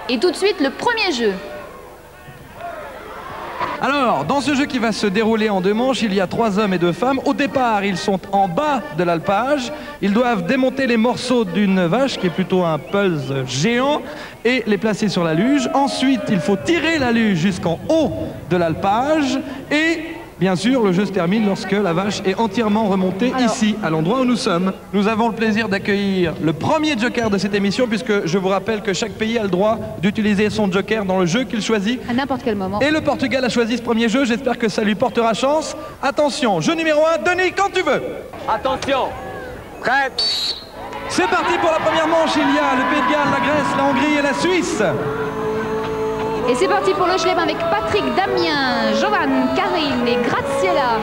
Et tout de suite, le premier jeu. Alors, dans ce jeu qui va se dérouler en 2 manches, il y a 3 hommes et 2 femmes. Au départ, ils sont en bas de l'alpage. Ils doivent démonter les morceaux d'une vache, qui est plutôt un pulse géant, et les placer sur la luge. Ensuite, il faut tirer la luge jusqu'en haut de l'alpage. Et, bien sûr, le jeu se termine lorsque la vache est entièrement remontée ici, à l'endroit où nous sommes. Nous avons le plaisir d'accueillir le premier joker de cette émission, puisque je vous rappelle que chaque pays a le droit d'utiliser son joker dans le jeu qu'il choisit. À n'importe quel moment. Et le Portugal a choisi ce premier jeu, j'espère que ça lui portera chance. Attention, jeu numéro 1, Denis, quand tu veux. Attention, prête. C'est parti pour la première manche, il y a le Pays de Galles, la Grèce, la Hongrie et la Suisse. Et c'est parti pour le chelem avec Patrick, Damien, Jovan, Karine et Graziella.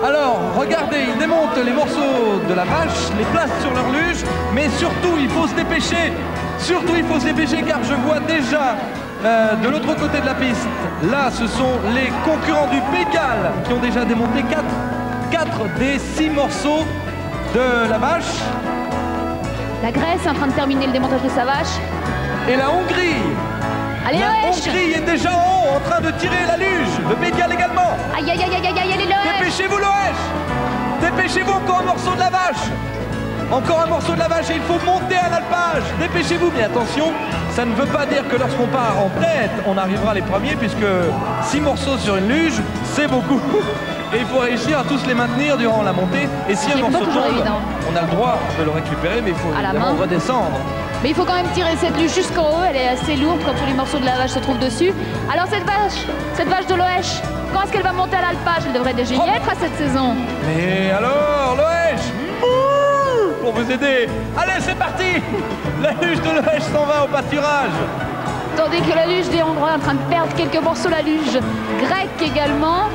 Alors, regardez, ils démontent les morceaux de la vache, les placent sur leur luge, mais surtout, il faut se dépêcher. Surtout, il faut se dépêcher car je vois déjà de l'autre côté de la piste, là, ce sont les concurrents du Pays de Galles qui ont déjà démonté 4 des 6 morceaux de la vache. La Grèce est en train de terminer le démontage de sa vache. Et la Hongrie. Allez, la Loèche. Hongrie est déjà en haut, en train de tirer la luge. Le Pays de Galles également. Aïe, aïe, aïe, aïe, aïe, allez, Loèche. Dépêchez-vous, Loèche. Dépêchez-vous, encore un morceau de la vache. Encore un morceau de la vache et il faut monter à l'alpage. Dépêchez-vous, mais attention, ça ne veut pas dire que lorsqu'on part en tête, on arrivera les premiers, puisque 6 morceaux sur une luge, c'est beaucoup. Et il faut réussir à tous les maintenir durant la montée. Et si un morceau tombe, on a le droit de le récupérer, mais il faut évidemment redescendre. Mais il faut quand même tirer cette luge jusqu'en haut, elle est assez lourde quand tous les morceaux de la vache se trouvent dessus. Alors cette vache de Loèche, quand est-ce qu'elle va monter à l'alpage? Elle devrait déjà y être à cette saison. Mais alors, Loèche, pour vous aider. Allez, c'est parti. La luge de Loèche s'en va au pâturage. Tandis que la luge des Hongrois est en train de perdre quelques morceaux, la luge grecque également.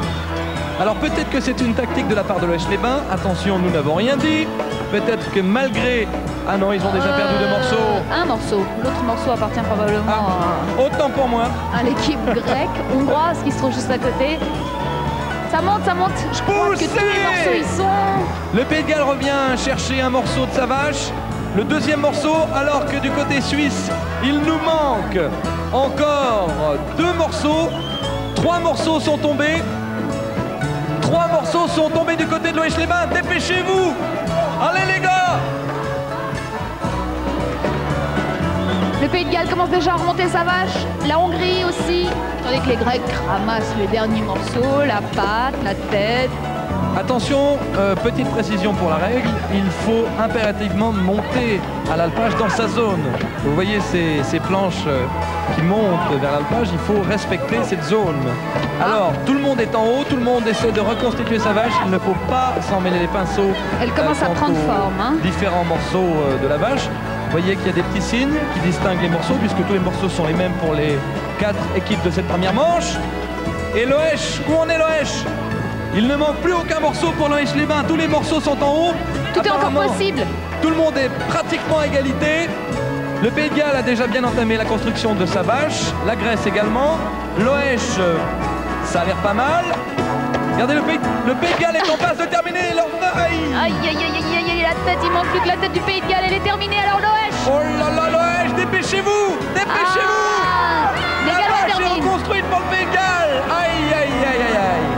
Alors peut-être que c'est une tactique de la part de Loèche-les-Bains. Attention, nous n'avons rien dit. Peut-être que malgré... Ah non, ils ont déjà perdu 2 morceaux. Un morceau. L'autre morceau appartient probablement autant pour moi. À l'équipe grecque, hongroise qui se trouve juste à côté. Ça monte, ça monte. Je crois que tous les morceaux y sont. Le Pays de Galles revient chercher un morceau de sa vache. Le deuxième morceau, alors que du côté suisse, il nous manque encore 2 morceaux. 3 morceaux sont tombés. 3 morceaux sont tombés du côté de Loèche-les-Bains. Dépêchez-vous. Allez les gars. Le Pays de Galles commence déjà à remonter sa vache. La Hongrie aussi. Tandis que les Grecs ramassent les derniers morceaux, la patte, la tête. Attention, petite précision pour la règle, il faut impérativement monter à l'alpage dans sa zone. Vous voyez ces planches qui montent vers l'alpage, il faut respecter cette zone. Alors, tout le monde est en haut, tout le monde essaie de reconstituer sa vache, il ne faut pas s'en mêler les pinceaux. Elle commence à prendre forme. Hein. Différents morceaux de la vache. Vous voyez qu'il y a des petits signes qui distinguent les morceaux, puisque tous les morceaux sont les mêmes pour les 4 équipes de cette première manche. Et Loèche, où en est Loèche? Il ne manque plus aucun morceau pour Loèche-les-Bains, tous les morceaux sont en haut. Tout est encore possible. Tout le monde est pratiquement à égalité. Le Pays de Galles a déjà bien entamé la construction de sa vache, la Grèce également. Loèche, ça a l'air pas mal. Regardez, le Pays de Galles est en passe de terminer leur... Aïe, aïe, aïe, aïe, aïe, la tête, il manque plus que la tête du Pays de Galles, elle est terminée, alors Loèche. Oh là là, Loèche, dépêchez-vous. Dépêchez-vous. La vache est reconstruite pour le Pays de Galles. Aïe, aïe, aïe, aïe, aïe.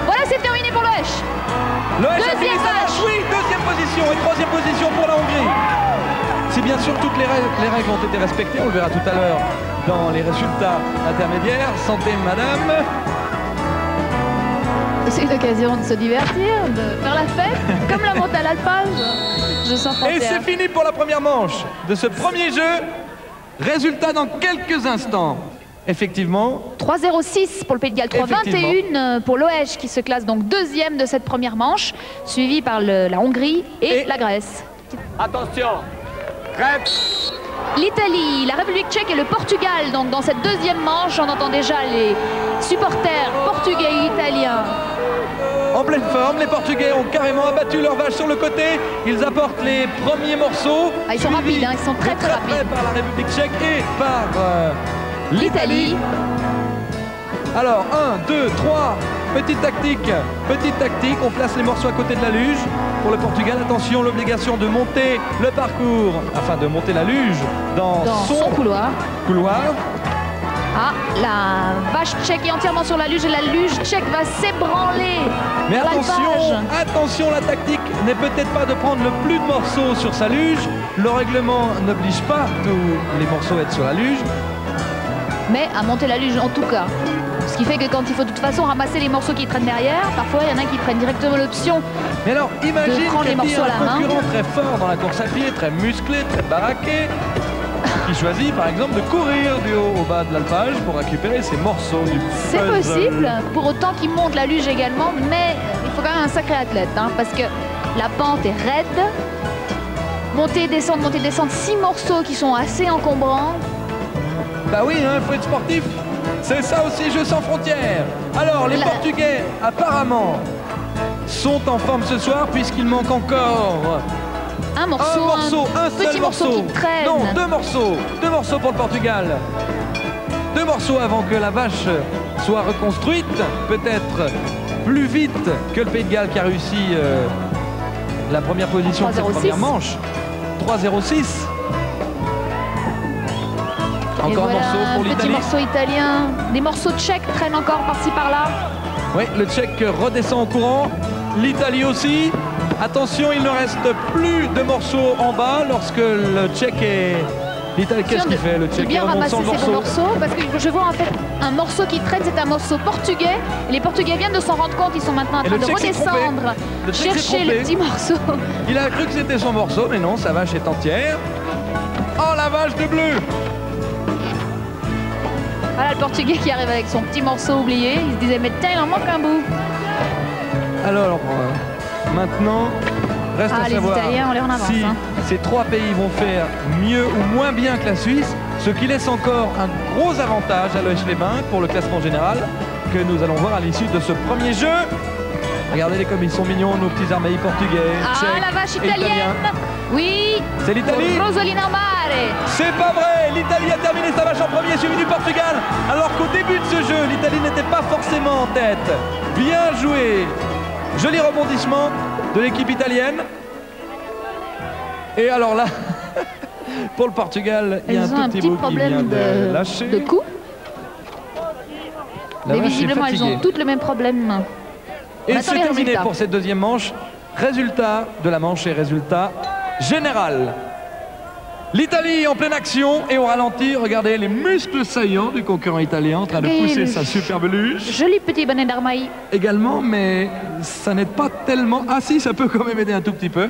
Voilà, c'est terminé pour Loèche. Loèche a fini sa vache, oui, 2e position et 3e position pour la Hongrie. Si bien sûr toutes les règles ont été respectées, on le verra tout à l'heure dans les résultats intermédiaires. Santé madame. C'est une occasion de se divertir, de faire la fête, comme la montée à l'alpage. Je sens frontière. Et c'est fini pour la première manche de ce premier jeu. Résultat dans quelques instants. Effectivement. 3,06 pour le Pays de Galles, 3,21 pour Loèche qui se classe donc 2e de cette première manche, suivi par la Hongrie et la Grèce. Attention, prête. L'Italie, la République tchèque et le Portugal. Donc dans cette 2e manche, on entend déjà les supporters portugais et italiens. En pleine forme, les Portugais ont carrément abattu leur vache sur le côté. Ils apportent les premiers morceaux. Ah, ils sont rapides, hein, ils sont très rapides. Par la République tchèque et par l'Italie. Alors 1, 2, 3, petite tactique, on place les morceaux à côté de la luge. Pour le Portugal, attention, l'obligation de monter le parcours, afin de monter la luge dans son couloir. Ah, la vache tchèque est entièrement sur la luge et la luge tchèque va s'ébranler. Mais attention, la tactique n'est peut-être pas de prendre le plus de morceaux sur sa luge. Le règlement n'oblige pas tous les morceaux à être sur la luge. Mais à monter la luge en tout cas. Ce qui fait que quand il faut de toute façon ramasser les morceaux qui traînent derrière, parfois il y en a qui prennent directement l'option. Mais alors, imagine les morceaux à la main. Un concurrent très fort dans la course à pied, très musclé, très baraqué, qui choisit par exemple de courir du haut au bas de l'alpage pour récupérer ces morceaux du puzzle. C'est possible, pour autant qu'il monte la luge également, mais il faut quand même un sacré athlète, hein, parce que la pente est raide. Monter, descendre, 6 morceaux qui sont assez encombrants. Bah oui, il faut être sportif. C'est ça aussi, Jeux sans frontières. Alors, les Portugais, apparemment, sont en forme ce soir puisqu'il manque encore un petit morceau qui traîne. Non, deux morceaux pour le Portugal. 2 morceaux avant que la vache soit reconstruite, peut-être plus vite que le Pays de Galles qui a réussi la première position de cette première manche. 3,06. Encore un morceau pour l'Italie. Petit morceau italien. Des morceaux tchèques traînent encore par-ci par-là. Oui, le tchèque redescend en courant. L'Italie aussi. Attention, il ne reste plus de morceaux en bas lorsque le tchèque est... L'Italie, qu'est-ce qu'il fait, le tchèque? Il bien ramasser ces morceaux parce que je vois en fait un morceau qui traîne, c'est un morceau portugais. Et les Portugais viennent de s'en rendre compte, ils sont maintenant en train de redescendre, chercher le petit morceau. Il a cru que c'était son morceau, mais non, sa vache est entière. Oh, la vache de bleu! Voilà le Portugais qui arrive avec son petit morceau oublié. Il se disait, mais tiens, il en manque un bout. Alors, maintenant, reste à savoir Italiens, on les en avance, si ces 3 pays vont faire mieux ou moins bien que la Suisse, ce qui laisse encore un gros avantage à Loesch-les-Bains pour le classement général que nous allons voir à l'issue de ce premier jeu. Regardez-les comme ils sont mignons, nos petits armailles portugais, tchèques, la vache italienne. Oui, c'est l'Italie. Rosolina Mare. C'est pas vrai, l'Italie a terminé sa vache en premier, suivi du Portugal. Alors qu'au début de ce jeu, l'Italie n'était pas forcément en tête. Bien joué. Joli rebondissement de l'équipe italienne. Et alors là, pour le Portugal, il y a un tout petit bout qui vient de lâcher. De coup. Mais visiblement, elles ont toutes le même problème. Et c'est terminé pour cette deuxième manche. Résultat de la manche et résultat général. L'Italie en pleine action et au ralenti, regardez les muscles saillants du concurrent italien en train de pousser sa superbe luge. Joli petit bonnet d'Armaï. Également, mais ça n'aide pas tellement. Ah si, ça peut quand même aider un tout petit peu.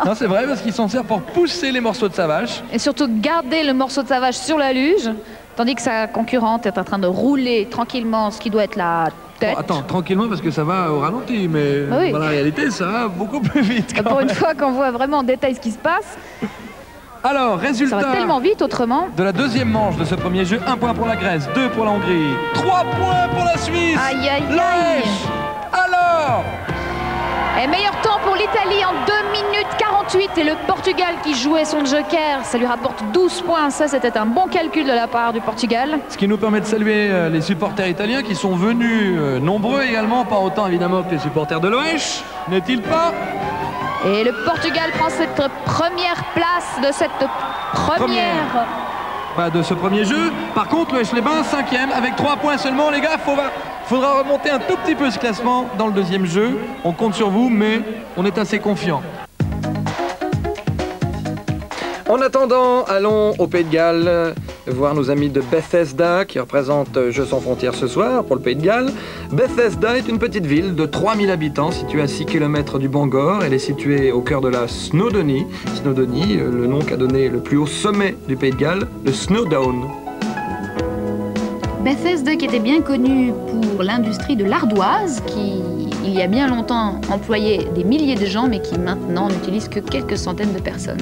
Non, c'est vrai, parce qu'il s'en sert pour pousser les morceaux de sa vache. Et surtout garder le morceau de sa vache sur la luge, tandis que sa concurrente est en train de rouler tranquillement ce qui doit être la tête. Bon, attends, tranquillement parce que ça va au ralenti, mais dans la réalité, ça va beaucoup plus vite. Pour une fois qu'on voit vraiment en détail ce qui se passe. Alors, résultat ça va tellement vite autrement. de la deuxième manche de ce premier jeu. 1 point pour la Grèce, 2 pour la Hongrie, 3 points pour la Suisse. Aïe, aïe, aïe. Loesch. Alors, et meilleur temps pour l'Italie en 2 minutes 48 et le Portugal qui jouait son joker, ça lui rapporte 12 points. Ça, c'était un bon calcul de la part du Portugal. Ce qui nous permet de saluer les supporters italiens qui sont venus nombreux également, pas autant évidemment que les supporters de Loesch, n'est-il pas? Et le Portugal prend cette première place de cette de ce premier jeu. Par contre, Loesch-les-Bains, 5e avec 3 points seulement. Les gars, faudra remonter un tout petit peu ce classement dans le deuxième jeu. On compte sur vous, mais on est assez confiant. En attendant, allons au Pays de Galles voir nos amis de Bethesda qui représentent Jeux sans frontières ce soir pour le Pays de Galles. Bethesda est une petite ville de 3000 habitants située à 6 km du Bangor. Elle est située au cœur de la Snowdonie. Snowdonie, le nom qu'a donné le plus haut sommet du Pays de Galles, le Snowdown. Bethesda qui était bien connu pour l'industrie de l'ardoise, qui il y a bien longtemps employait des milliers de gens mais qui maintenant n'utilise que quelques centaines de personnes.